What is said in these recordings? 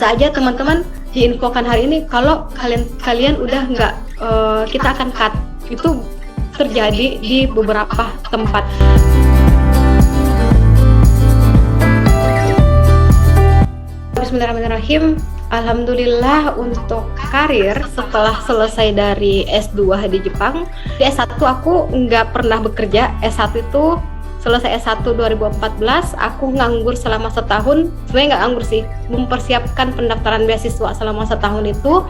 bisa aja teman-teman diinfokan hari ini kalau kalian udah nggak, kita akan cut. Itu terjadi di beberapa tempat. Bismillahirrahmanirrahim. Alhamdulillah untuk karir setelah selesai dari S2 di Jepang, di S1 aku nggak pernah bekerja. S1 itu selesai S1 2014, aku nganggur selama setahun. Sebenarnya nggak nganggur sih, mempersiapkan pendaftaran beasiswa selama setahun itu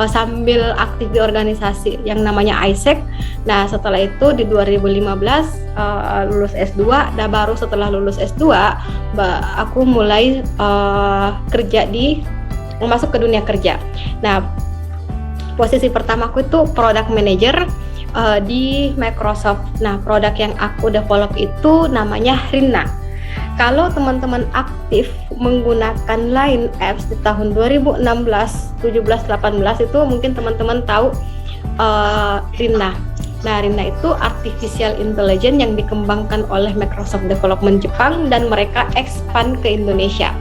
sambil aktif di organisasi yang namanya ISEC. Nah setelah itu di 2015 lulus S2, dan baru setelah lulus S2 aku mulai masuk ke dunia kerja. Nah posisi pertamaku itu product manager di Microsoft. Nah produk yang aku develop itu namanya Rinna. Kalau teman-teman aktif menggunakan Line Apps di tahun 2016, 17, 18 itu mungkin teman-teman tahu Rinna. Nah, Rinna itu artificial intelligence yang dikembangkan oleh Microsoft Development Jepang dan mereka expand ke Indonesia.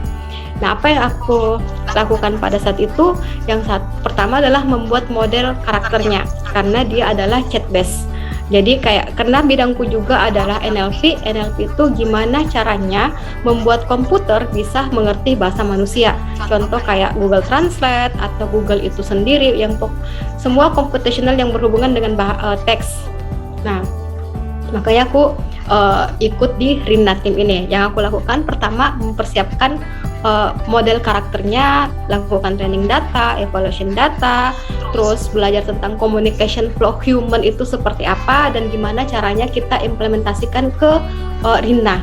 Nah, apa yang aku lakukan pada saat itu? Pertama adalah membuat model karakternya, karena dia adalah chat based. Jadi karena bidangku juga adalah NLP itu gimana caranya membuat komputer bisa mengerti bahasa manusia. Contoh kayak Google Translate atau Google itu sendiri, yang semua computational yang berhubungan dengan teks. Nah, makanya aku ikut di Rinna Team ini. Yang aku lakukan pertama mempersiapkan model karakternya, lakukan training data, evaluation data, terus belajar tentang communication flow human itu seperti apa dan gimana caranya kita implementasikan ke Rinna.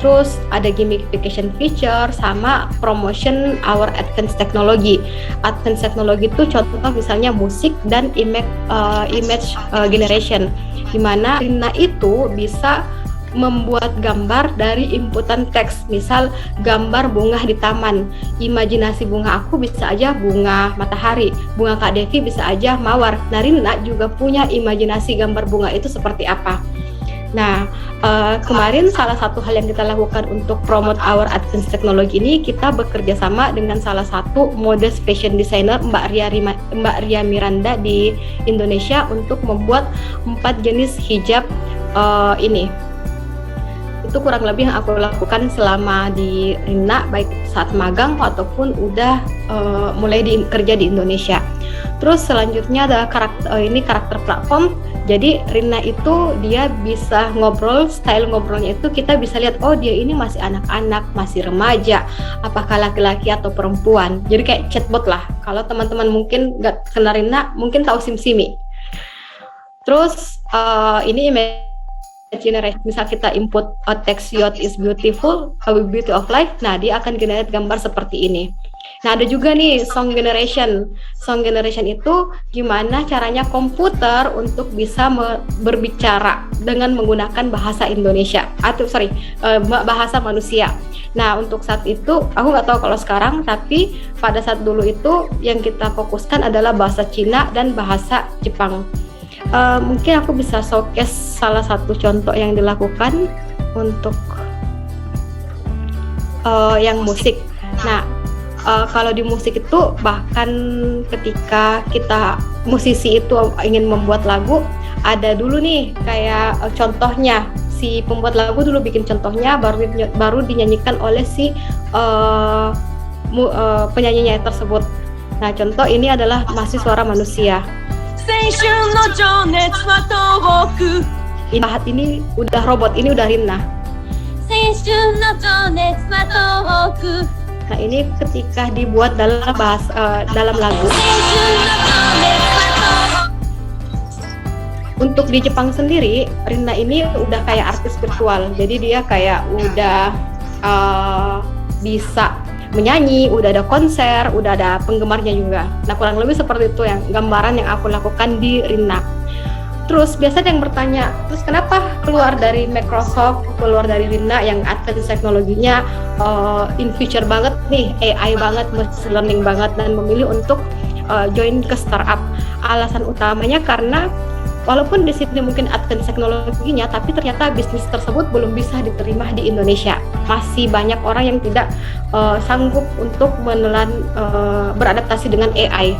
Terus ada gamification feature sama promotion our advanced technology. Advanced technology itu contoh misalnya musik dan image generation, dimana Rinna itu bisa membuat gambar dari inputan teks. Misal gambar bunga di taman, imajinasi bunga aku bisa aja bunga matahari, bunga Kak Devi bisa aja mawar. Nah Rinna juga punya imajinasi gambar bunga itu seperti apa. Nah kemarin salah satu hal yang kita lakukan untuk promote our advanced technology ini, kita bekerja sama dengan salah satu modest fashion designer Mbak Ria Miranda di Indonesia untuk membuat 4 jenis hijab ini. Itu kurang lebih yang aku lakukan selama di Rinna, baik saat magang ataupun udah mulai kerja di Indonesia. Terus selanjutnya ada karakter platform. Jadi Rinna itu dia bisa ngobrol, style ngobrolnya itu kita bisa lihat, oh dia ini masih anak-anak, masih remaja, apakah laki-laki atau perempuan. Jadi kayak chatbot lah. Kalau teman-teman mungkin nggak kenal Rinna, mungkin tahu SimSimi. Terus ini generate, misal kita input text yacht is beautiful, a beauty of life, nah dia akan generate gambar seperti ini. Nah ada juga nih song generation. Song generation itu gimana caranya komputer untuk bisa berbicara dengan menggunakan bahasa Indonesia atau bahasa manusia. Nah untuk saat itu aku nggak tahu kalau sekarang, tapi pada saat dulu itu yang kita fokuskan adalah bahasa Cina dan bahasa Jepang. Mungkin aku bisa showcase salah satu contoh yang dilakukan untuk yang musik. Nah, kalau di musik itu bahkan ketika kita musisi itu ingin membuat lagu, ada dulu nih kayak contohnya, si pembuat lagu dulu bikin contohnya, baru dinyanyikan oleh si penyanyinya tersebut. Nah, contoh ini adalah masih suara manusia. Ini udah robot, ini udah Rinna. Nah ini ketika dibuat dalam lagu. Untuk di Jepang sendiri, Rinna ini udah kayak artis virtual. Jadi dia kayak udah bisa menyanyi, udah ada konser, udah ada penggemarnya juga. Nah kurang lebih seperti itu yang gambaran yang aku lakukan di Rinna. Terus biasanya yang bertanya, terus kenapa keluar dari Microsoft, keluar dari Rinna yang advanced teknologinya in future banget nih, AI banget, machine learning banget, dan memilih untuk join ke startup? Alasan utamanya karena walaupun di sini mungkin advance teknologinya, tapi ternyata bisnis tersebut belum bisa diterima di Indonesia. Masih banyak orang yang tidak sanggup untuk beradaptasi dengan AI.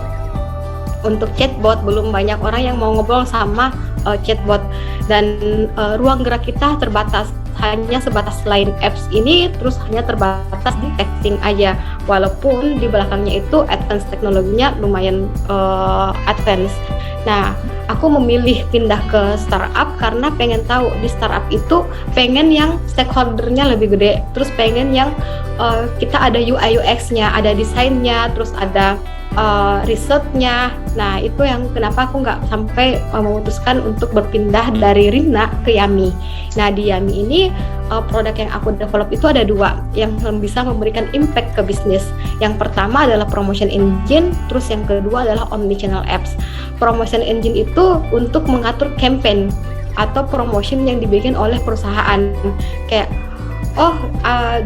Untuk chatbot, belum banyak orang yang mau ngobrol sama chatbot, dan ruang gerak kita terbatas, hanya sebatas line apps ini, terus hanya terbatas di texting aja, walaupun di belakangnya itu advance teknologinya lumayan advance. Nah, aku memilih pindah ke startup karena pengen tahu di startup itu pengen yang stakeholdernya lebih gede, terus pengen yang kita ada UI UX-nya, ada desainnya, terus ada risetnya. Nah, itu yang kenapa aku nggak sampai memutuskan untuk berpindah dari Rinna ke Yummy. Nah, di Yummy ini produk yang aku develop itu ada 2 yang bisa memberikan impact ke bisnis. Yang pertama adalah promotion engine, terus yang kedua adalah omnichannel apps. Promotion engine itu untuk mengatur campaign atau promotion yang dibikin oleh perusahaan, kayak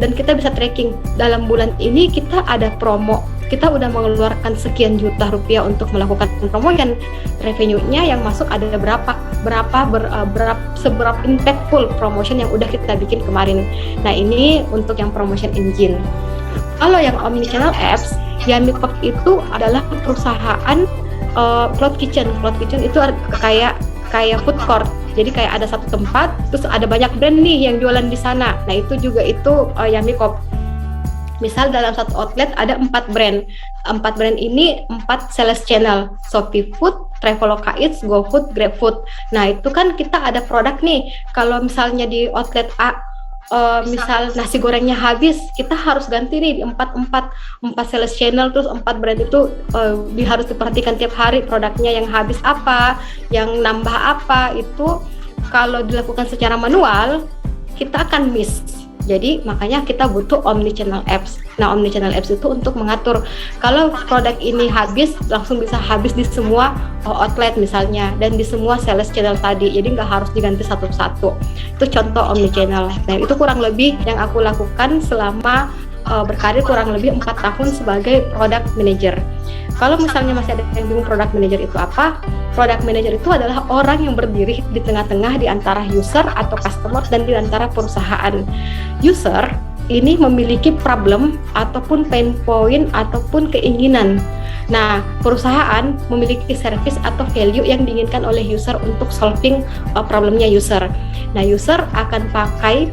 dan kita bisa tracking dalam bulan ini kita ada promo, kita udah mengeluarkan sekian juta rupiah untuk melakukan promotion, revenue-nya yang masuk ada seberapa impactful promotion yang udah kita bikin kemarin. Nah, ini untuk yang promotion engine. Kalau yang omnichannel apps, Yummy Corp itu adalah perusahaan cloud kitchen. Cloud kitchen itu kayak food court. Jadi kayak ada satu tempat, terus ada banyak brand nih yang jualan di sana. Nah, itu juga itu Yummy Corp. Misal dalam satu outlet ada 4 brand. 4 brand ini 4 sales channel. Shopee Food, Traveloka Eats, GoFood, GrabFood. Nah, itu kan kita ada produk nih. Kalau misalnya di outlet A misal nasi gorengnya habis, kita harus ganti nih di 4 sales channel, terus 4 brand itu harus diperhatikan tiap hari produknya yang habis apa, yang nambah apa. Itu kalau dilakukan secara manual kita akan miss. Jadi makanya kita butuh omnichannel apps. Nah, omnichannel apps itu untuk mengatur kalau produk ini habis, langsung bisa habis di semua outlet misalnya, dan di semua sales channel tadi. Jadi nggak harus diganti satu-satu. Itu contoh omnichannel. Nah, itu kurang lebih yang aku lakukan selama berkarir kurang lebih 4 tahun sebagai product manager. Kalau misalnya masih ada yang bingung product manager itu apa? Product manager itu adalah orang yang berdiri di tengah-tengah di antara user atau customer dan di antara perusahaan. User ini memiliki problem ataupun pain point ataupun keinginan. Nah, perusahaan memiliki service atau value yang diinginkan oleh user untuk solving problemnya user. Nah, user akan pakai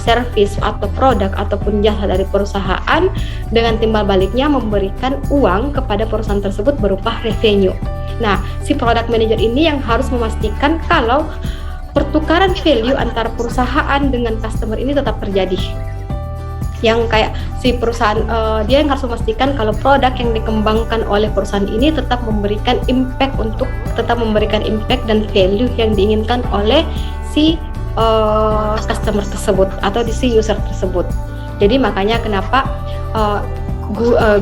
service atau produk ataupun jasa dari perusahaan, dengan timbal baliknya memberikan uang kepada perusahaan tersebut berupa revenue. Nah, si product manager ini yang harus memastikan kalau pertukaran value antara perusahaan dengan customer ini tetap terjadi. Yang kayak si perusahaan, dia yang harus memastikan kalau produk yang dikembangkan oleh perusahaan ini tetap memberikan impact dan value yang diinginkan oleh si customer tersebut atau si user tersebut. Jadi makanya kenapa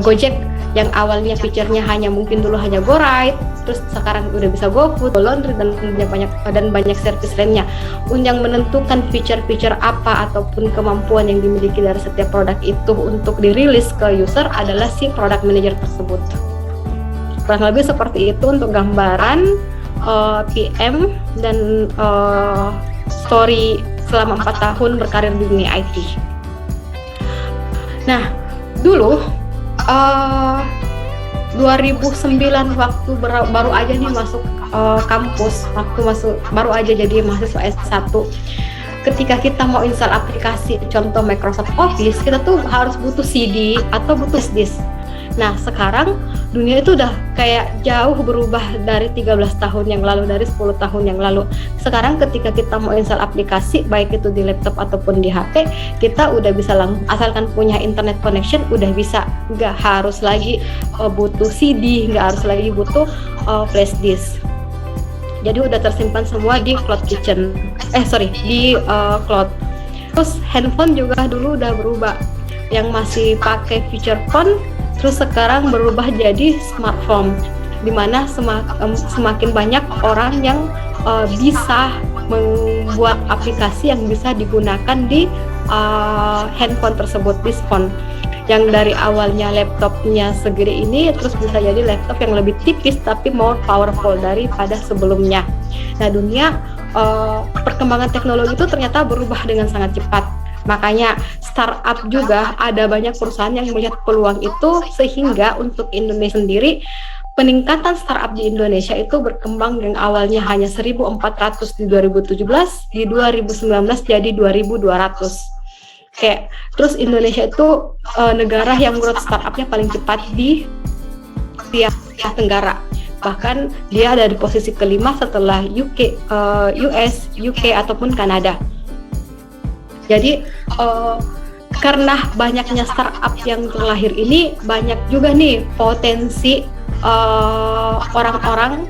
Gojek yang awalnya feature-nya mungkin dulu hanya GoRide, terus sekarang udah bisa GoFood, GoLaundry, dan banyak service lainnya. Yang menentukan feature-feature apa ataupun kemampuan yang dimiliki dari setiap produk itu untuk dirilis ke user adalah si product manager tersebut. Kurang lebih seperti itu untuk gambaran PM dan story selama 4 tahun berkarir di dunia IT. Nah, dulu 2009 waktu baru aja nih masuk kampus, baru aja jadi mahasiswa S1. Ketika kita mau install aplikasi contoh Microsoft Office, kita tuh harus butuh CD atau butuh disk. Nah, sekarang dunia itu udah kayak jauh berubah dari 13 tahun yang lalu, dari 10 tahun yang lalu. Sekarang ketika kita mau install aplikasi, baik itu di laptop ataupun di HP, kita udah bisa asalkan punya internet connection, udah bisa. Nggak harus lagi butuh CD, nggak harus lagi butuh flash disk. Jadi udah tersimpan semua di cloud kitchen. Di cloud. Terus handphone juga dulu udah berubah. Yang masih pakai feature phone, terus sekarang berubah jadi smartphone, dimana semakin banyak orang yang bisa membuat aplikasi yang bisa digunakan di handphone tersebut, di phone. Yang dari awalnya laptopnya segede ini, terus bisa jadi laptop yang lebih tipis tapi more powerful daripada sebelumnya. Nah, dunia perkembangan teknologi itu ternyata berubah dengan sangat cepat. Makanya startup juga ada banyak perusahaan yang melihat peluang itu, sehingga untuk Indonesia sendiri peningkatan startup di Indonesia itu berkembang yang awalnya hanya 1.400 di 2017, di 2019 jadi 2.200. Kayak terus Indonesia itu negara yang growth startupnya paling cepat di Asia Tenggara. Bahkan dia ada di posisi kelima setelah US, UK ataupun Kanada. Jadi karena banyaknya startup yang terlahir ini, banyak juga nih potensi orang-orang,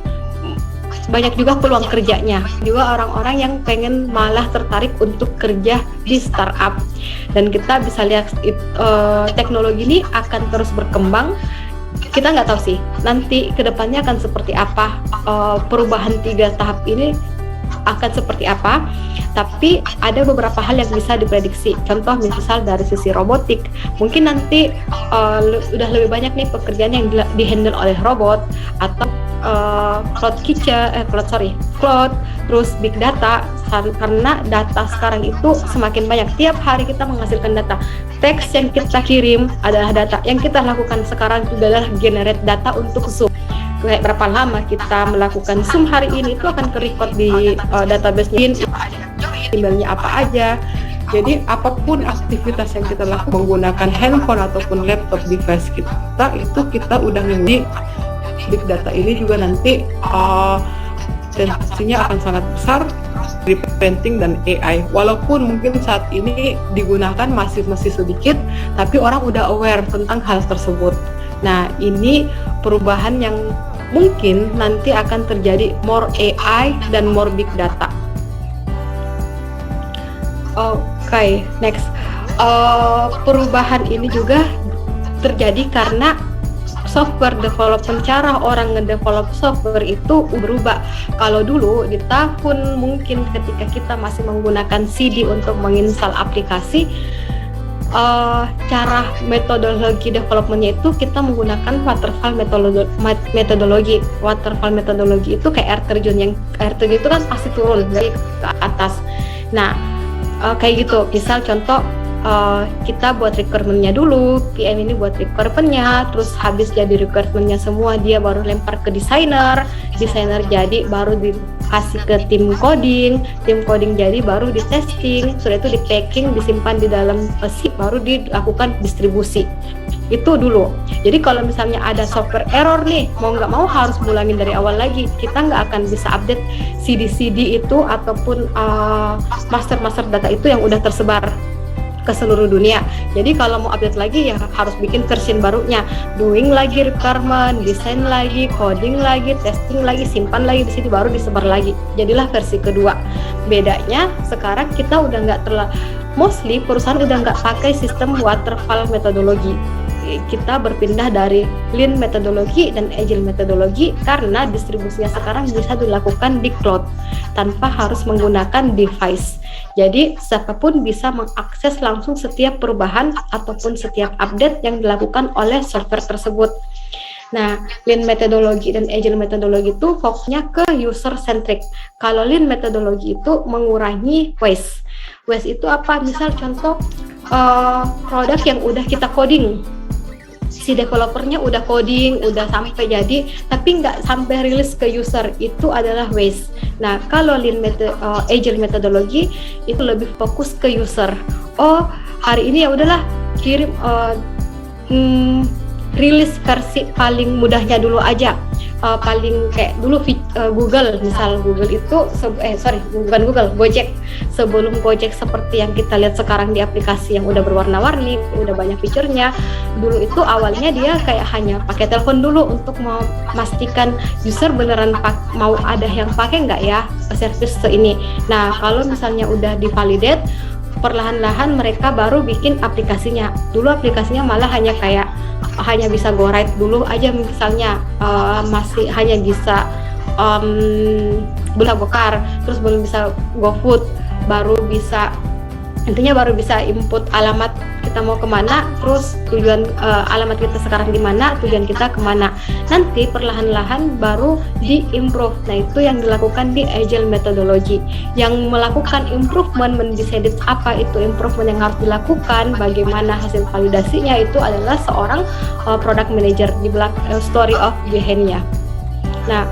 banyak juga peluang kerjanya, juga orang-orang yang pengen malah tertarik untuk kerja di startup. Dan kita bisa lihat teknologi ini akan terus berkembang. Kita nggak tahu sih nanti kedepannya akan seperti apa, perubahan 3 tahap ini akan seperti apa, tapi ada beberapa hal yang bisa diprediksi. Contoh misal dari sisi robotik, mungkin nanti udah lebih banyak nih pekerjaan yang dihandle oleh robot, atau cloud, terus big data, karena data sekarang itu semakin banyak. Tiap hari kita menghasilkan data. Teks yang kita kirim adalah data. Yang kita lakukan sekarang juga adalah generate data untuk Zoom. Kayak berapa lama kita melakukan Zoom hari ini, itu akan ke-record di database-nya, emailnya apa aja. Jadi apapun aktivitas yang kita lakukan menggunakan handphone ataupun laptop device kita, itu kita udah nge big data ini juga nanti potensinya akan sangat besar dari printing dan AI. Walaupun mungkin saat ini digunakan masih sedikit, tapi orang udah aware tentang hal tersebut. Nah, ini perubahan yang mungkin nanti akan terjadi, more AI dan more big data. Oke, next. Perubahan ini juga terjadi karena software development, cara orang ngedevelop software itu berubah. Kalau dulu di tahun mungkin ketika kita masih menggunakan CD untuk menginstal aplikasi, cara metodologi developmentnya itu kita menggunakan waterfall metodologi. Waterfall metodologi itu kayak air terjun itu kan pasti turun dari ke atas. Nah, kayak gitu. Misal contoh, kita buat requirementnya dulu, PM ini buat requirementnya, terus habis jadi requirementnya semua dia baru lempar ke desainer jadi baru dikasih ke tim coding jadi baru di testing, sudah itu di packing, disimpan di dalam sheet, baru dilakukan distribusi. Itu dulu. Jadi kalau misalnya ada software error nih, mau nggak mau harus mulangin dari awal lagi. Kita nggak akan bisa update CD itu ataupun master data itu yang udah tersebar ke seluruh dunia. Jadi kalau mau update lagi ya harus bikin version barunya, doing lagi requirement, desain lagi, coding lagi, testing lagi, simpan lagi di sini, baru disebar lagi. Jadilah versi kedua. Bedanya sekarang kita udah nggak mostly perusahaan udah nggak pakai sistem waterfall metodologi. Kita berpindah dari lean metodologi dan agile metodologi karena distribusinya sekarang bisa dilakukan di cloud tanpa harus menggunakan device. Jadi siapapun bisa mengakses langsung setiap perubahan ataupun setiap update yang dilakukan oleh software tersebut. Nah, lean metodologi dan agile metodologi itu fokusnya ke user centric. Kalau lean metodologi itu mengurangi waste. Waste itu apa? Misal contoh produk yang udah kita coding, si developernya udah coding, udah sampai jadi, tapi nggak sampai rilis ke user, itu adalah waste. Nah, kalau agile metodologi itu lebih fokus ke user. Oh, hari ini ya udahlah kirim rilis versi paling mudahnya dulu aja. Paling kayak dulu Google, misal Google itu Gojek. Sebelum Gojek seperti yang kita lihat sekarang di aplikasi yang udah berwarna-warni, udah banyak fiturnya, dulu itu awalnya dia kayak hanya pakai telepon dulu untuk memastikan user beneran mau ada yang pakai nggak ya service ini. Nah, kalau misalnya udah divalidate, perlahan-lahan mereka baru bikin aplikasinya. Dulu aplikasinya malah hanya bisa go right dulu aja, misalnya masih hanya bisa belum bokar, terus belum bisa go food, baru bisa Intinya baru bisa input alamat kita mau kemana, terus tujuan alamat kita sekarang di mana, tujuan kita kemana. Nanti perlahan-lahan baru di-improve. Nah, itu yang dilakukan di Agile Methodology. Yang melakukan improvement, mendesain apa itu improvement yang harus dilakukan, bagaimana hasil validasinya, itu adalah seorang product manager di belakang story of behind-nya. Nah,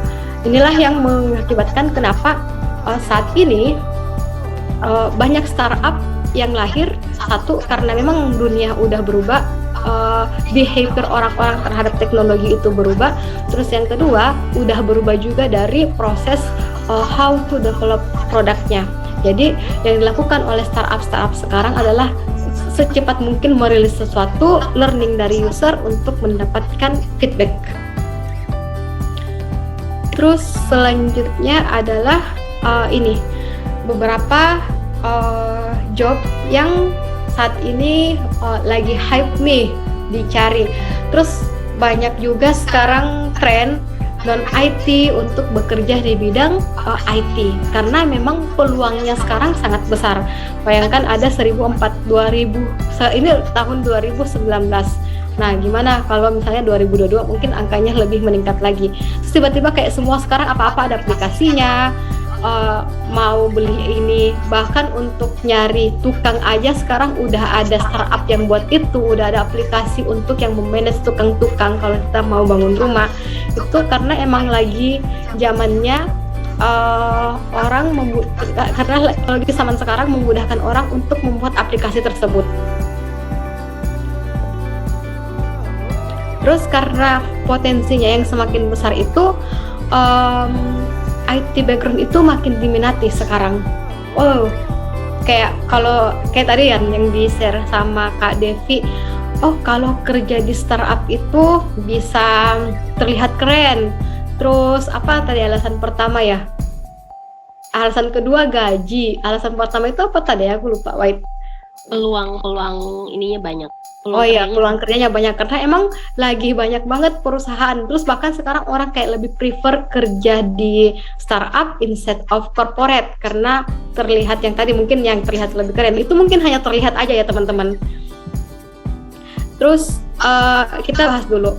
inilah yang mengakibatkan kenapa saat ini banyak startup yang lahir. Satu, karena memang dunia udah berubah, behavior orang-orang terhadap teknologi itu berubah. Terus yang kedua, udah berubah juga dari proses how to develop produknya. Jadi yang dilakukan oleh startup sekarang adalah secepat mungkin merilis sesuatu, learning dari user untuk mendapatkan feedback. Terus selanjutnya adalah ini beberapa job yang saat ini lagi hype nih dicari. Terus banyak juga sekarang tren non IT untuk bekerja di bidang IT, karena memang peluangnya sekarang sangat besar. Bayangkan ada 2000 ini tahun 2019. Nah, gimana kalau misalnya 2022 mungkin angkanya lebih meningkat lagi. Terus tiba-tiba kayak semua sekarang apa-apa ada aplikasinya. Mau beli ini, bahkan untuk nyari tukang aja sekarang udah ada startup yang buat itu, udah ada aplikasi untuk yang memanage tukang-tukang kalau kita mau bangun rumah. Itu karena emang lagi zamannya orang karena lagi zaman sekarang memudahkan orang untuk membuat aplikasi tersebut. Terus karena potensinya yang semakin besar itu, IT background itu makin diminati sekarang. Kayak tadi yang di-share sama Kak Devi, kalau kerja di startup itu bisa terlihat keren. Terus apa tadi alasan pertama ya? Alasan kedua gaji. Alasan pertama itu apa tadi? Aku lupa. Wait. Peluang ininya banyak. Peluang kerjanya banyak karena emang lagi banyak banget perusahaan. Terus bahkan sekarang orang kayak lebih prefer kerja di startup instead of corporate karena terlihat yang tadi mungkin yang terlihat lebih keren. Itu mungkin hanya terlihat aja ya teman-teman. Terus kita bahas dulu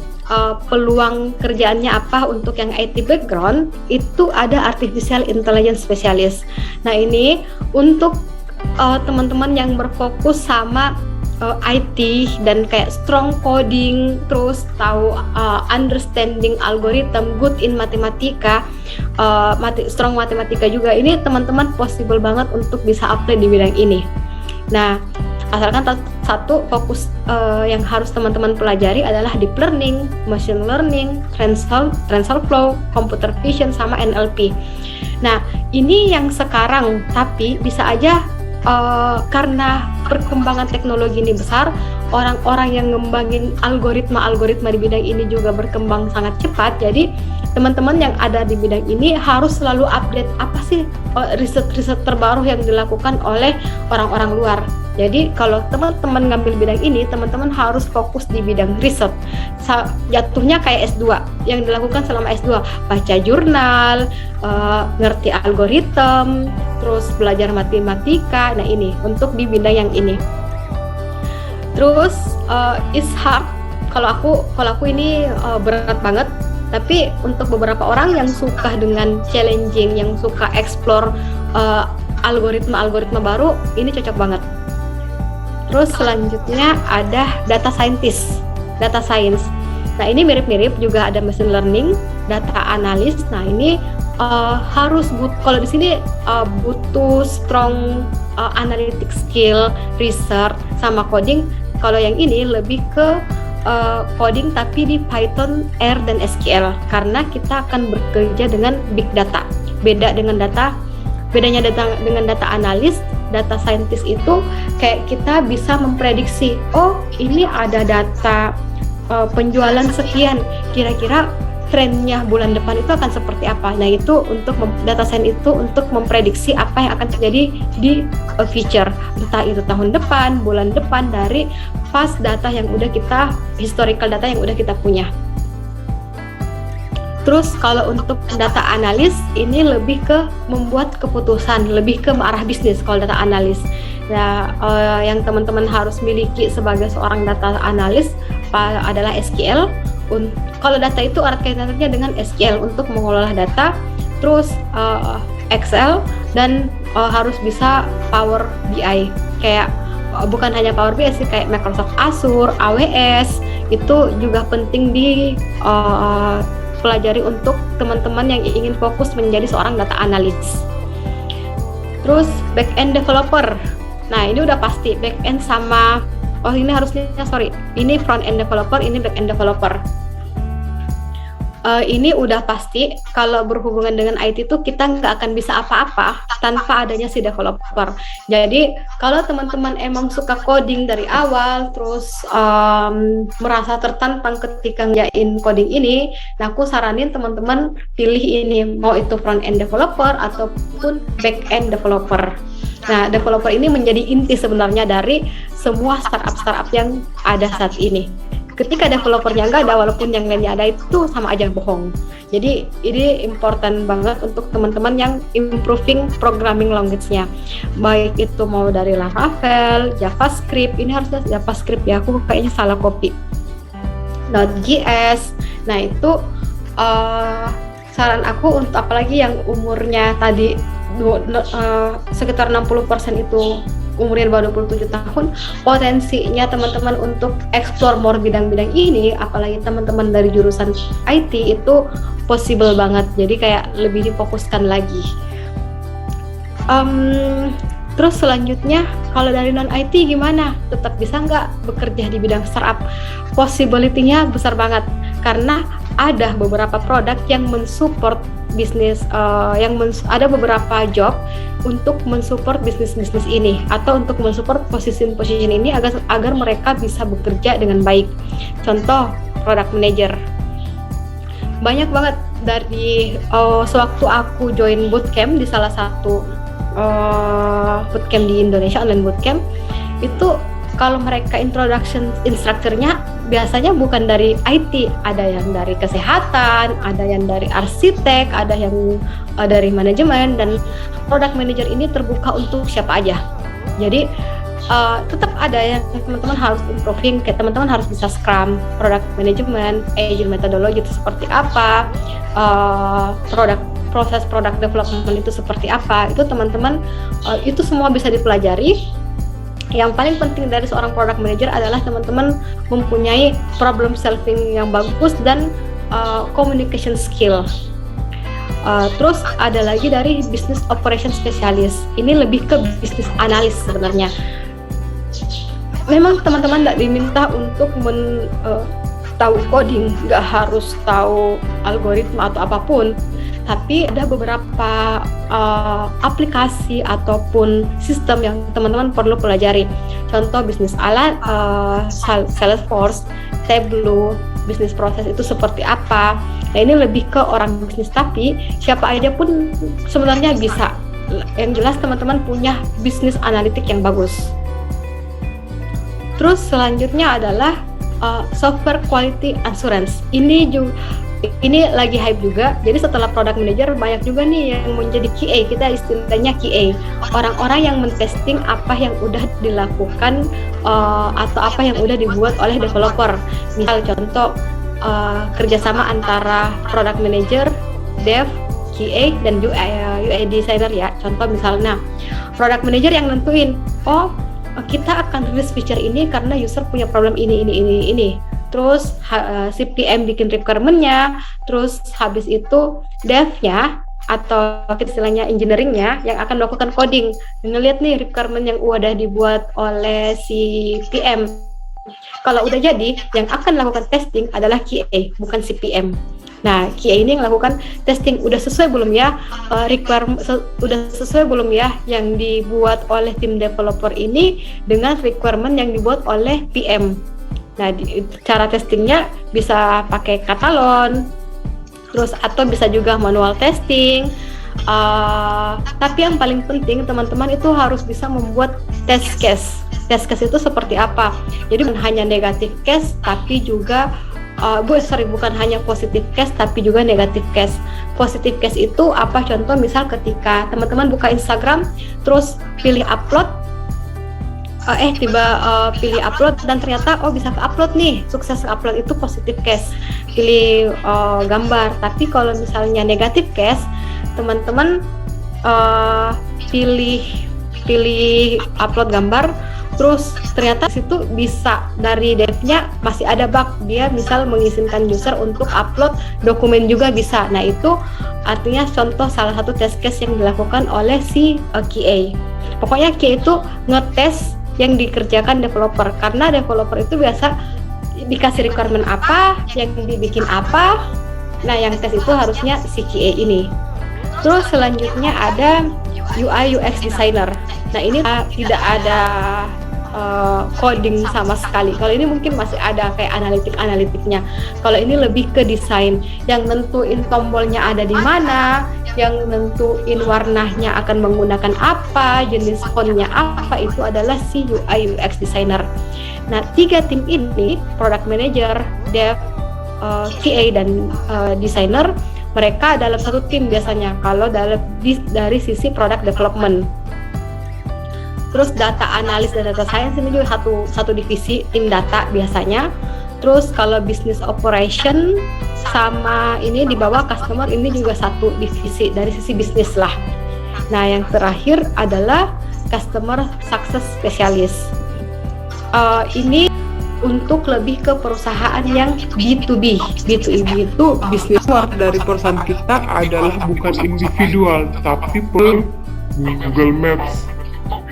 peluang kerjaannya apa untuk yang IT background. Itu ada artificial intelligence specialist. Nah, ini untuk teman-teman yang berfokus sama IT dan kayak strong coding, terus tahu understanding algorithm, good in matematika, strong matematika juga. Ini teman-teman possible banget untuk bisa apply di bidang ini. Nah, asalkan satu fokus yang harus teman-teman pelajari adalah deep learning, machine learning, TensorFlow, computer vision, sama NLP. Nah, ini yang sekarang, tapi bisa aja karena perkembangan teknologi ini besar, orang-orang yang ngembangin algoritma di bidang ini juga berkembang sangat cepat. Jadi teman-teman yang ada di bidang ini harus selalu update apa sih riset-riset terbaru yang dilakukan oleh orang-orang luar. Jadi kalau teman-teman ngambil bidang ini, teman-teman harus fokus di bidang riset. Jatuhnya kayak S2 yang dilakukan selama S2, baca jurnal, ngerti algoritma, terus belajar matematika. Nah, ini untuk di bidang yang ini. Terus it's hard. Kalau aku ini berat banget. Tapi untuk beberapa orang yang suka dengan challenging, yang suka explore algoritma baru, ini cocok banget. Terus selanjutnya ada data science. Nah, ini mirip-mirip, juga ada machine learning, data analis. Nah, ini kalau di sini butuh strong analytic skill, research, sama coding. Kalau yang ini lebih ke coding tapi di Python, R, dan SQL, karena kita akan bekerja dengan big data. Bedanya dengan data analis, data scientist itu kayak kita bisa memprediksi, ini ada data penjualan sekian, kira-kira trennya bulan depan itu akan seperti apa. Nah, itu untuk data science itu untuk memprediksi apa yang akan terjadi di future, entah itu tahun depan, bulan depan, dari past data yang udah kita, historical data yang udah kita punya. Terus kalau untuk data analis ini lebih ke membuat keputusan, lebih ke arah bisnis kalau data analis. Nah, yang teman-teman harus miliki sebagai seorang data analis adalah SQL. Kalau data itu erat kaitannya dengan SQL untuk mengolah data, terus Excel, dan harus bisa Power BI. Kayak bukan hanya Power BI sih, kayak Microsoft Azure, AWS, itu juga penting pelajari untuk teman-teman yang ingin fokus menjadi seorang data analis. Terus back-end developer. Nah, ini udah pasti back-end sama ini front-end developer, ini back-end developer. Ini udah pasti kalau berhubungan dengan IT itu kita nggak akan bisa apa-apa tanpa adanya si developer. Jadi kalau teman-teman emang suka coding dari awal, terus merasa tertantang ketika ngerjain coding ini, nah aku saranin teman-teman pilih ini, mau itu front-end developer ataupun back-end developer. Nah, developer ini menjadi inti sebenarnya dari semua startup yang ada saat ini. Ketika developernya nggak ada, walaupun yang lainnya ada, itu sama aja bohong. Jadi ini important banget untuk teman-teman yang improving programming language-nya. Baik itu mau dari Laravel, JavaScript, ini harusnya JavaScript ya, aku kayaknya salah copy. Node.js, nah itu saran aku untuk apalagi yang umurnya tadi sekitar 60% itu umurnya baru 27 tahun, potensinya teman-teman untuk explore more bidang-bidang ini, apalagi teman-teman dari jurusan IT, itu possible banget. Jadi kayak lebih difokuskan lagi. Terus selanjutnya, kalau dari non-IT gimana? Tetap bisa nggak bekerja di bidang startup? Possibility-nya besar banget, karena ada beberapa produk yang mensupport bisnis, ada beberapa job untuk mensupport bisnis-bisnis ini, atau untuk mensupport position ini agar mereka bisa bekerja dengan baik. Contoh, product manager. Banyak banget dari sewaktu aku join bootcamp di salah satu bootcamp di Indonesia, online bootcamp, itu kalau mereka introduction instructor-nya biasanya bukan dari IT, ada yang dari kesehatan, ada yang dari arsitek, ada yang dari manajemen, dan product manager ini terbuka untuk siapa aja. Jadi tetap ada yang teman-teman harus improving, kayak teman-teman harus bisa Scrum, product management, agile methodology itu seperti apa, proses product development itu seperti apa, itu teman-teman itu semua bisa dipelajari. Yang paling penting dari seorang product manager adalah teman-teman mempunyai problem solving yang bagus dan communication skill. Terus ada lagi dari business operation specialist. Ini lebih ke business analis sebenarnya. Memang teman-teman tidak diminta untuk tahu coding, nggak harus tahu algoritma atau apapun. Tapi ada beberapa aplikasi ataupun sistem yang teman-teman perlu pelajari. Contoh bisnis alat, Salesforce, Tableau, bisnis proses itu seperti apa. Nah, ini lebih ke orang bisnis, tapi siapa aja pun sebenarnya bisa. Yang jelas teman-teman punya bisnis analitik yang bagus. Terus selanjutnya adalah software quality assurance. Ini lagi hype juga. Jadi setelah product manager banyak juga nih yang menjadi QA, kita istilahnya QA, orang-orang yang mentesting apa yang udah dilakukan atau apa yang udah dibuat oleh developer. Misal contoh kerjasama antara product manager, dev, QA, dan UI designer ya. Contoh misalnya product manager yang nentuin, kita akan rilis feature ini karena user punya problem ini. Terus si PM bikin requirement-nya, terus habis itu dev-nya atau istilahnya engineering-nya yang akan melakukan coding, ngelihat nih requirement yang udah dibuat oleh si PM. Kalau udah jadi, yang akan melakukan testing adalah QA, bukan si PM. Nah, QA ini yang melakukan testing, udah sesuai belum ya udah sesuai belum ya yang dibuat oleh tim developer ini dengan requirement yang dibuat oleh PM. Nah, cara testingnya bisa pakai katalon, terus atau bisa juga manual testing. Tapi yang paling penting teman-teman itu harus bisa membuat test case. Test case itu seperti apa? Jadi bukan hanya negatif case, tapi juga bukan hanya positif case, tapi juga negatif case. Positif case itu apa? Contoh misal ketika teman-teman buka Instagram, terus pilih upload, pilih upload dan ternyata bisa ke upload nih, sukses upload, itu positif case, pilih gambar. Tapi kalau misalnya negatif case, teman-teman pilih upload gambar, terus ternyata situ bisa dari devnya masih ada bug, dia misal mengizinkan user untuk upload dokumen juga bisa. Nah itu artinya contoh salah satu test case yang dilakukan oleh si QA. Pokoknya QA itu ngetes yang dikerjakan developer, karena developer itu biasa dikasih requirement apa, yang dibikin apa. Nah yang tes itu harusnya si QA ini. Terus selanjutnya ada UI UX designer. Nah ini tidak ada coding sama sekali. Kalau ini mungkin masih ada kayak analitiknya. Kalau ini lebih ke desain, yang nentuin tombolnya ada di mana, yang nentuin warnanya akan menggunakan apa, jenis fontnya apa, itu adalah si UI UX designer. Nah 3 tim ini, product manager, dev, QA dan designer, mereka dalam satu tim biasanya kalau dari sisi product development. Terus data analis dan data science ini juga satu divisi, tim data biasanya. Terus kalau business operation sama ini di bawah customer, ini juga satu divisi dari sisi bisnis lah. Nah yang terakhir adalah customer success specialist. Ini untuk lebih ke perusahaan yang B2B. B2B itu bisnis dari perusahaan kita adalah bukan individual, tapi per Google Maps.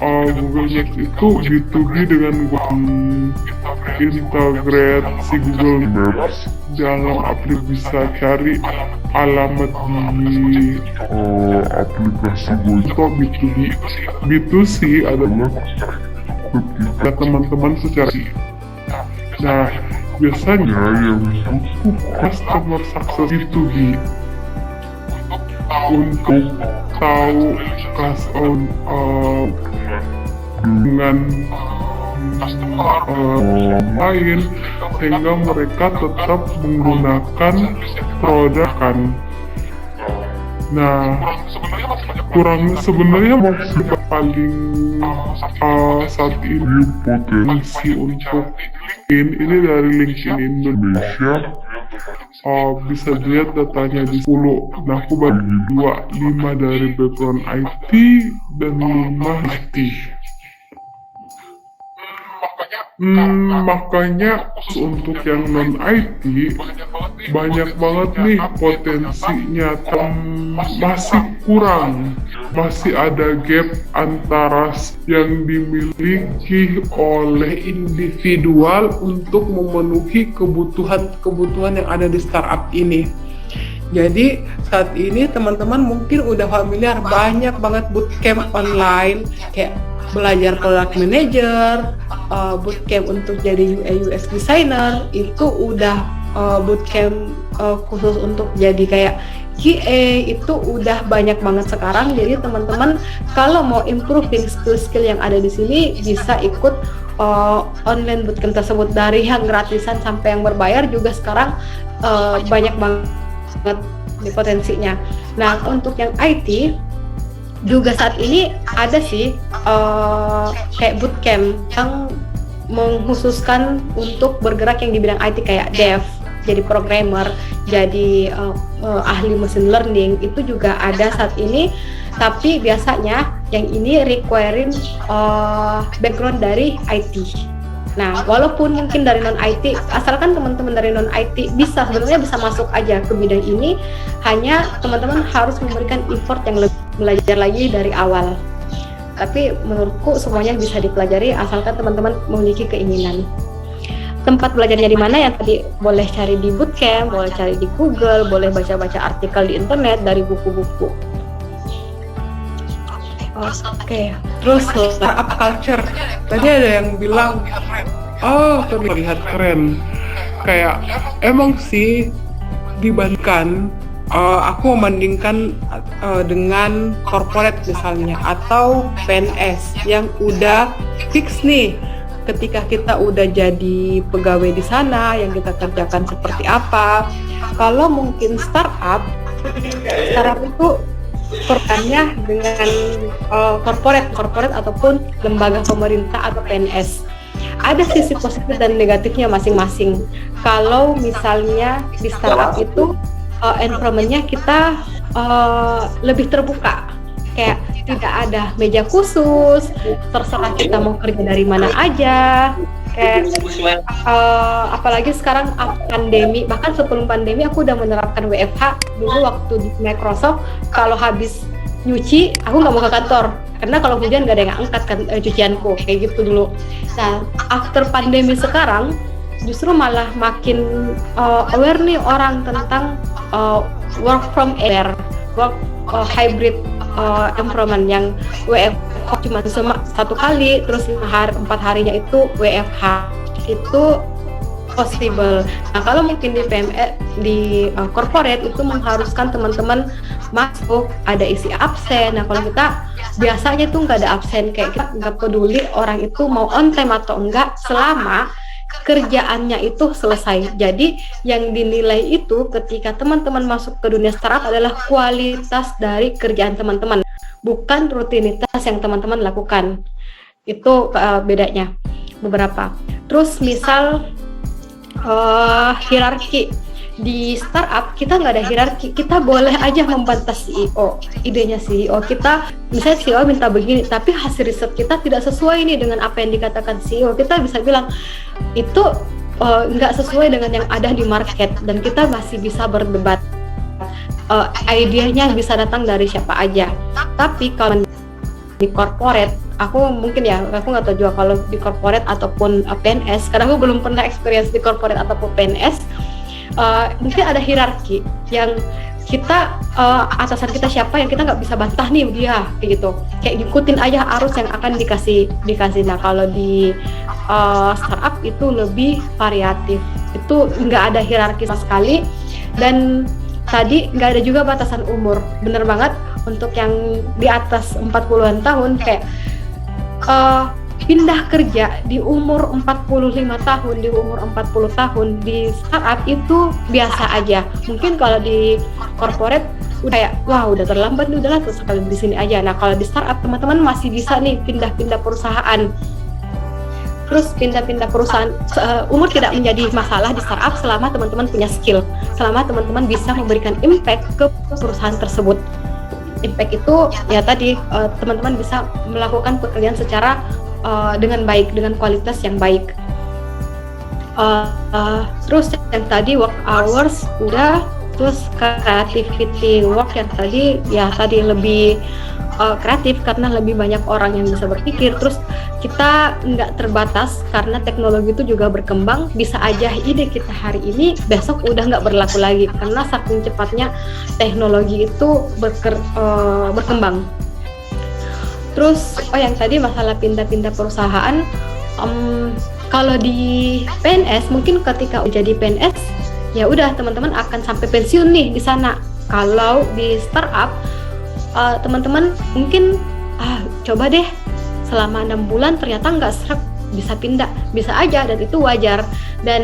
Google Maps itu B2B dengan integrasi Google Maps dalam aplikasi, bisa cari alamat di aplikasi Google. B2B, B2C adalah ketika teman-teman secara. Nah biasanya yang butuh customer success B2B untuk tahu dengan lain, sehingga mereka tetap menggunakan produk kan. Nah kurang sebenarnya masih paling saat ini potensi untuk ini dari LinkedIn Indonesia. Bisa dilihat datanya di 10. Nah aku bagi 2, 5 dari background IT dan 5 IT. Makanya untuk yang non IT banyak banget nih potensinya, masih kurang, masih ada gap antara yang dimiliki oleh individual untuk memenuhi kebutuhan yang ada di startup ini. Jadi saat ini teman-teman mungkin udah familiar, banyak banget bootcamp online kayak belajar product manager, bootcamp untuk jadi UI UX designer, itu udah bootcamp khusus untuk jadi kayak QA, itu udah banyak banget sekarang. Jadi teman-teman kalau mau improving skill-skill yang ada di sini bisa ikut online bootcamp tersebut, dari yang gratisan sampai yang berbayar juga sekarang banyak banget di potensinya. Nah untuk yang IT juga saat ini ada sih kayak bootcamp yang mengkhususkan untuk bergerak yang di bidang IT kayak dev, jadi programmer, jadi ahli machine learning, itu juga ada saat ini. Tapi biasanya yang ini requiring background dari IT. Nah, walaupun mungkin dari non-IT, asalkan teman-teman dari non-IT sebenarnya bisa masuk aja ke bidang ini, hanya teman-teman harus memberikan effort yang lebih, belajar lagi dari awal. Tapi menurutku semuanya bisa dipelajari asalkan teman-teman memiliki keinginan. Tempat belajarnya di mana? Yang tadi boleh cari di bootcamp, boleh cari di Google, boleh baca-baca artikel di internet, dari buku-buku. Oke. Terus startup culture. Tadi ada yang bilang, terlihat keren. Kayak emang sih dibandingkan, aku membandingkan dengan corporate misalnya atau PNS yang udah fix nih. Ketika kita udah jadi pegawai di sana, yang kita kerjakan seperti apa. Kalau mungkin startup itu perannya dengan corporate ataupun lembaga pemerintah atau PNS. Ada sisi positif dan negatifnya masing-masing. Kalau misalnya di startup itu environment-nya kita lebih terbuka, kayak tidak ada meja khusus, terserah kita mau kerja dari mana aja. Kayak apalagi sekarang pandemi, bahkan sebelum pandemi aku udah menerapkan WFH. Dulu waktu di Microsoft, kalau habis nyuci aku nggak mau ke kantor karena kalau hujan nggak ada yang angkat kan cucianku, kayak gitu dulu. Nah, after pandemi sekarang justru malah makin aware nih orang tentang work from anywhere, work hybrid environment yang WFH cuma satu kali, terus 4 harinya itu WFH itu possible. Nah, kalau mungkin di PME di corporate itu mengharuskan teman-teman masuk, ada isi absen. Nah, kalau kita biasanya tuh nggak ada absen, kayak kita nggak peduli orang itu mau on time atau enggak selama kerjaannya itu selesai. Jadi yang dinilai itu ketika teman-teman masuk ke dunia startup adalah kualitas dari kerjaan teman-teman, bukan rutinitas yang teman-teman lakukan. Itu bedanya beberapa. Terus misal hierarki di startup, kita nggak ada hierarki, kita boleh aja membantah CEO, idenya CEO kita. Misalnya CEO minta begini, tapi hasil riset kita tidak sesuai nih dengan apa yang dikatakan CEO, kita bisa bilang itu nggak sesuai dengan yang ada di market, dan kita masih bisa berdebat. Idenya bisa datang dari siapa aja. Tapi kalau di corporate, aku nggak tahu juga kalau di corporate ataupun PNS, karena aku belum pernah experience di corporate ataupun PNS. Mungkin ada hierarki yang kita atasan kita siapa yang kita nggak bisa bantah nih dia, kayak gitu, kayak ngikutin aja arus yang akan dikasih. Nah, kalau di startup itu lebih variatif, itu nggak ada hierarki sama sekali. Dan tadi nggak ada juga batasan umur, bener banget. Untuk yang di atas 40-an tahun, kayak pindah kerja di umur 45 tahun, di umur 40 tahun di startup itu biasa aja. Mungkin kalau di corporate udah kayak wah udah terlambat nih, udahlah terus sekali di sini aja. Nah, kalau di startup teman-teman masih bisa nih pindah-pindah perusahaan. Terus pindah-pindah perusahaan, umur tidak menjadi masalah di startup selama teman-teman punya skill, selama teman-teman bisa memberikan impact ke perusahaan tersebut. Impact itu ya tadi teman-teman bisa melakukan pekerjaan secara dengan baik, dengan kualitas yang baik. Terus yang tadi work hours udah, terus creativity work yang tadi lebih kreatif karena lebih banyak orang yang bisa berpikir. Terus kita nggak terbatas karena teknologi itu juga berkembang, bisa aja ide kita hari ini besok udah nggak berlaku lagi karena saking cepatnya teknologi itu berkembang. Terus yang tadi masalah pindah-pindah perusahaan, kalau di PNS mungkin ketika jadi PNS ya udah teman-teman akan sampai pensiun nih di sana. Kalau di startup teman-teman mungkin coba deh selama 6 bulan ternyata nggak serak, bisa pindah, bisa aja, dan itu wajar. Dan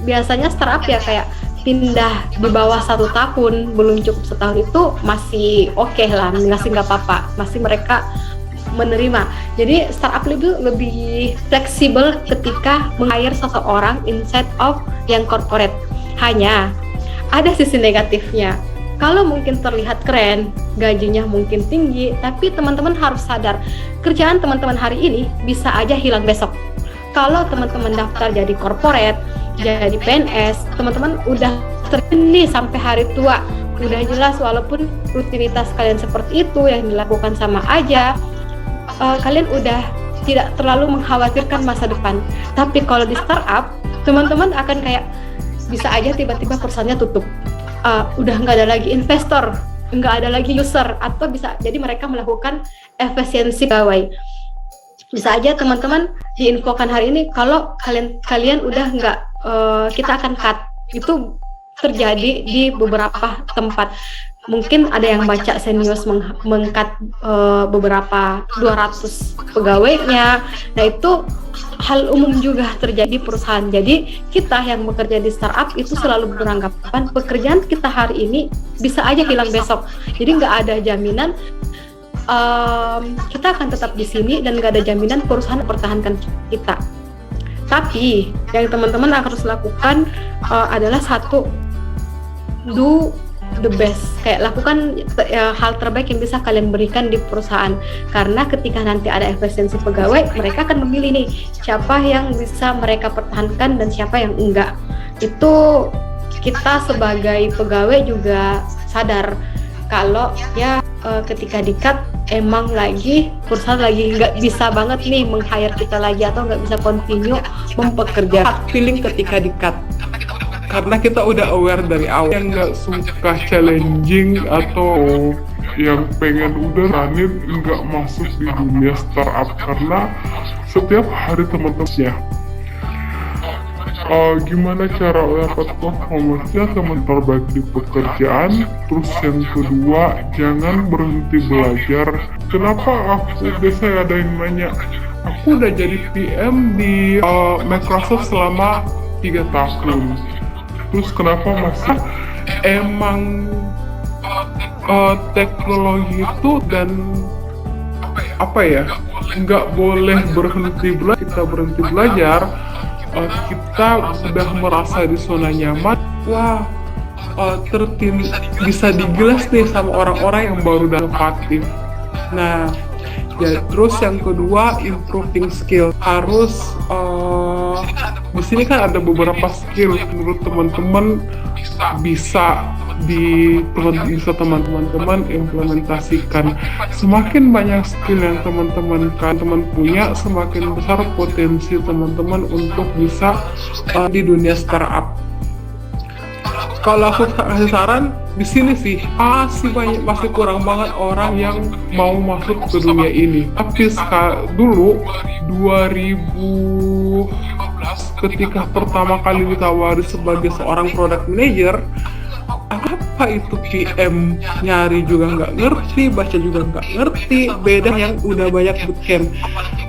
biasanya startup ya kayak pindah di bawah 1 tahun, belum cukup setahun, itu masih oke lah, masih nggak apa-apa, masih mereka menerima. Jadi startup lebih fleksibel ketika meng-hire seseorang instead of yang corporate. Hanya ada sisi negatifnya. Kalau mungkin terlihat keren, gajinya mungkin tinggi, tapi teman-teman harus sadar, kerjaan teman-teman hari ini bisa aja hilang besok. Kalau teman-teman daftar jadi corporate, jadi PNS, teman-teman udah terpilih sampai hari tua. Udah jelas walaupun rutinitas kalian seperti itu yang dilakukan sama aja, kalian udah tidak terlalu mengkhawatirkan masa depan. Tapi kalau di startup, teman-teman akan kayak bisa aja tiba-tiba perusahaannya tutup, udah nggak ada lagi investor, nggak ada lagi user, atau bisa jadi mereka melakukan efisiensi pegawai. Bisa aja teman-teman diinfokan hari ini kalau kalian udah nggak, kita akan cut. Itu terjadi di beberapa tempat. mungkin ada yang baca Xenios mengkat beberapa 200 pegawainya. Nah, itu hal umum juga terjadi di perusahaan. Jadi kita yang bekerja di startup itu selalu beranggapan pekerjaan kita hari ini bisa aja hilang besok. Jadi nggak ada jaminan kita akan tetap di sini, dan nggak ada jaminan perusahaan mempertahankan kita. Tapi yang teman-teman harus lakukan adalah satu, do the best, kayak lakukan hal terbaik yang bisa kalian berikan di perusahaan. Karena ketika nanti ada efisiensi pegawai, mereka akan memilih nih siapa yang bisa mereka pertahankan dan siapa yang enggak. Itu kita sebagai pegawai juga sadar kalau ya ketika di-cut emang lagi perusahaan lagi nggak bisa banget nih meng-hire kita lagi atau nggak bisa continue mempekerjakan. Feeling ketika di-cut, karena kita udah aware dari awal. Yang nggak suka challenging atau yang pengen udah runit nggak masuk di dunia startup, karena setiap hari teman-temannya gimana cara dapat performance-nya teman terbaik di pekerjaan. Terus yang kedua, jangan berhenti belajar. Kenapa biasanya ada yang nanya, aku udah jadi PM di Microsoft selama 3 tahun, terus kenapa masih emang teknologi itu dan apa ya, nggak boleh berhenti belajar. Kita berhenti belajar, kita sudah merasa di zona nyaman. Wah, bisa digilas nih sama orang-orang yang baru dan inovatif. Nah, ya, terus yang kedua, improving skill. Harus di sini kan ada beberapa skill menurut teman-teman bisa teman-teman implementasikan. Semakin banyak skill yang teman-teman punya, semakin besar potensi teman-teman untuk bisa di dunia startup. Kalau aku kasih saran di sini sih, masih kurang banget orang yang mau masuk ke dunia ini. Tapi dulu 2000 ketika pertama kali ditawari sebagai seorang product manager, apa itu PM, nyari juga nggak ngerti, baca juga nggak ngerti. Beda yang udah banyak bootcamp,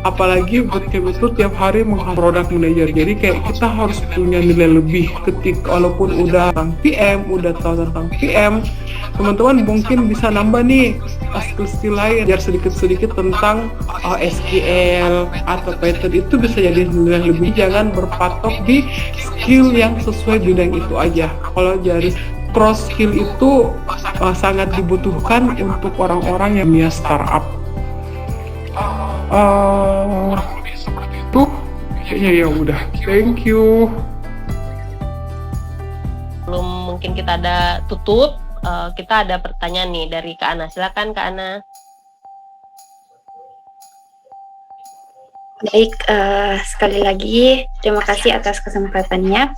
apalagi bootcamp itu tiap hari menghafal product manager. Jadi kayak kita harus punya nilai lebih ketika walaupun udah tentang PM, udah tahu tentang PM, teman-teman mungkin bisa nambah nih skill-skill lain, biar sedikit-sedikit tentang SQL atau Python. Itu bisa jadi nilai lebih. Jangan berpatok di skill yang sesuai bidang itu aja. Kalau jadi cross skill itu sangat dibutuhkan untuk orang-orang yang punya startup. Tuh kayaknya ya udah. Thank you. Belum, mungkin kita ada tutup. Kita ada pertanyaan nih dari Kak Ana. Silakan Kak Ana. Baik, sekali lagi terima kasih atas kesempatannya.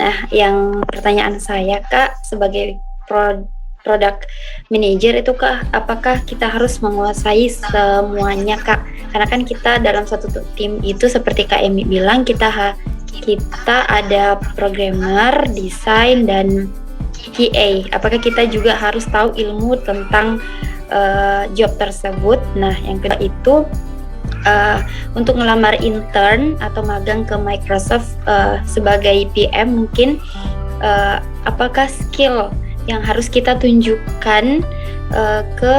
Nah, yang pertanyaan saya Kak, sebagai product manager itu Kak, apakah kita harus menguasai semuanya Kak? Karena kan kita dalam satu tim itu seperti Kak Emi bilang, kita ada programmer, desain, dan QA. Apakah kita juga harus tahu ilmu tentang job tersebut? Nah, yang kedua itu untuk ngelamar intern atau magang ke Microsoft sebagai PM, mungkin apakah skill yang harus kita tunjukkan ke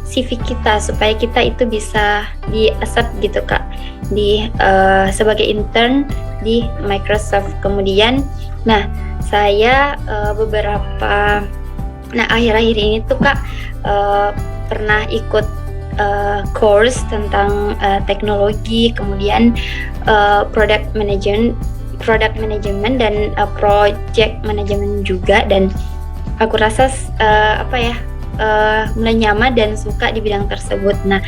CV kita supaya kita itu bisa di-accept gitu Kak sebagai intern di Microsoft. Kemudian saya akhir-akhir ini tuh Kak pernah ikut course tentang teknologi, kemudian product management dan project management juga, dan aku rasa mulai nyaman dan suka di bidang tersebut. Nah,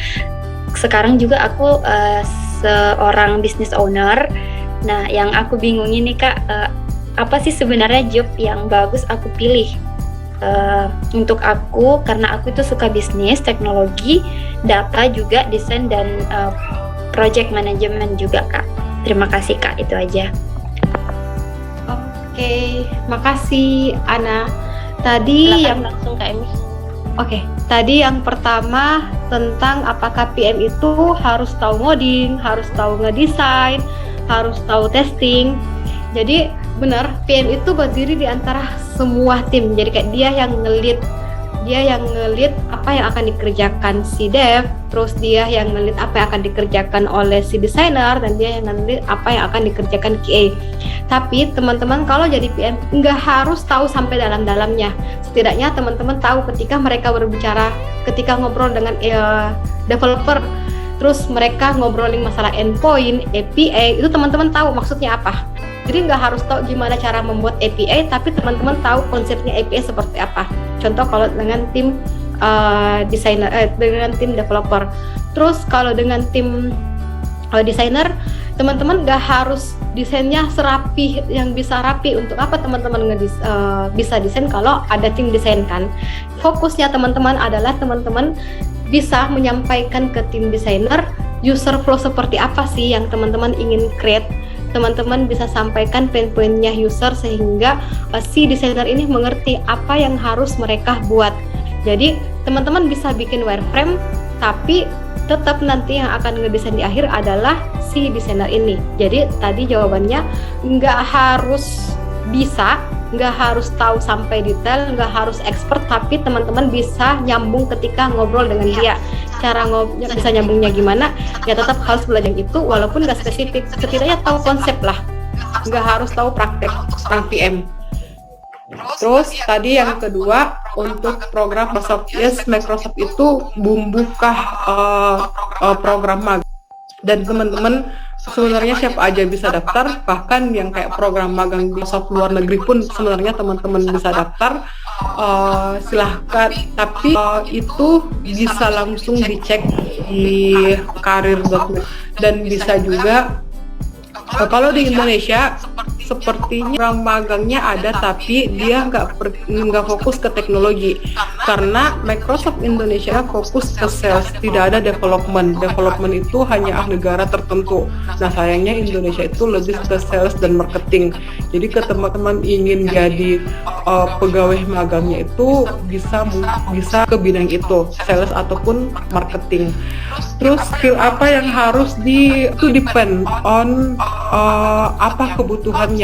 sekarang juga aku seorang business owner. Nah, yang aku bingung ini Kak, apa sih sebenarnya job yang bagus aku pilih untuk aku, karena aku itu suka bisnis, teknologi, data juga, desain, dan project management juga Kak. Terima kasih Kak, itu aja. Oke, makasih Ana. Tadi Silakan langsung Kak Emi. Oke, tadi yang pertama tentang apakah PM itu harus tahu ngoding, harus tahu ngedesain, harus tahu testing. Jadi benar, PM itu berdiri di antara semua tim. Jadi kayak dia yang ngelit apa yang akan dikerjakan si dev, terus dia yang ngelit apa yang akan dikerjakan oleh si desainer, dan dia yang ngelit apa yang akan dikerjakan QA. Tapi teman-teman kalau jadi PM nggak harus tahu sampai dalam-dalamnya. Setidaknya teman-teman tahu ketika mereka berbicara, ketika ngobrol dengan developer, terus mereka ngobrolin masalah endpoint, API, itu teman-teman tahu maksudnya apa. Jadi nggak harus tahu gimana cara membuat API, tapi teman-teman tahu konsepnya API seperti apa. Contoh kalau dengan tim desainer, dengan tim developer. Terus kalau dengan tim desainer, teman-teman nggak harus desainnya serapi, yang bisa rapi. Untuk apa teman-teman bisa desain kalau ada tim desain kan? Fokusnya teman-teman adalah teman-teman bisa menyampaikan ke tim desainer user flow seperti apa sih yang teman-teman ingin create. Teman-teman bisa sampaikan pain point-nya user sehingga si desainer ini mengerti apa yang harus mereka buat. Jadi teman-teman bisa bikin wireframe, tapi tetap nanti yang akan ngedesain di akhir adalah si desainer ini. Jadi tadi jawabannya nggak harus bisa, nggak harus tahu sampai detail, nggak harus expert, tapi teman-teman bisa nyambung ketika ngobrol dengan dia. Cara bisa nyambungnya gimana? Ya tetap harus belajar itu, walaupun nggak spesifik, setidaknya tahu konsep lah. Nggak harus tahu praktek orang PM. Terus tadi yang kedua untuk program Microsoft, Microsoft itu bumbukah program magang, dan teman-teman sebenarnya siapa aja bisa daftar, bahkan yang kayak program magang di Microsoft luar negeri pun sebenarnya teman-teman bisa daftar. Silahkan, tapi itu bisa langsung dicek di karir.net, dan bisa juga kalau di Indonesia sepertinya program magangnya ada, tapi dia nggak fokus ke teknologi, karena Microsoft Indonesia fokus ke sales, tidak ada development itu hanya negara tertentu. Nah sayangnya Indonesia itu lebih ke sales dan marketing. Jadi ke teman-teman ingin jadi pegawai magangnya itu bisa ke bidang itu, sales ataupun marketing. Terus skill apa yang harus itu depend on apa kebutuhannya.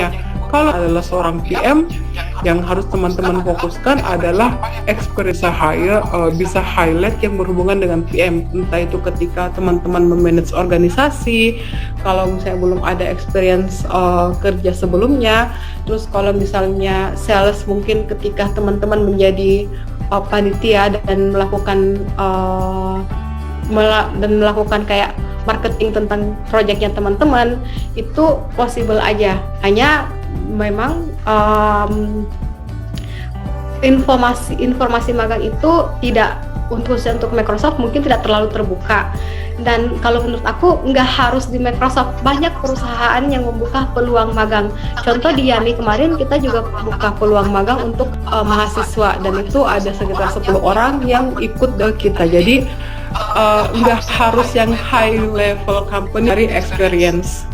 Kalau adalah seorang PM, yang harus teman-teman fokuskan adalah experience bisa highlight yang berhubungan dengan PM. Entah itu ketika teman-teman memanage organisasi, kalau misalnya belum ada experience kerja sebelumnya. Terus kalau misalnya sales, mungkin ketika teman-teman menjadi panitia dan melakukan kayak marketing tentang proyeknya teman-teman, itu possible aja. Hanya memang informasi magang itu tidak khususnya untuk Microsoft mungkin tidak terlalu terbuka. Dan kalau menurut aku nggak harus di Microsoft, banyak perusahaan yang membuka peluang magang. Contoh di Yani kemarin kita juga buka peluang magang untuk mahasiswa, dan itu ada sekitar 10 orang yang ikut dari kita. Jadi nggak harus yang high level company dari experience.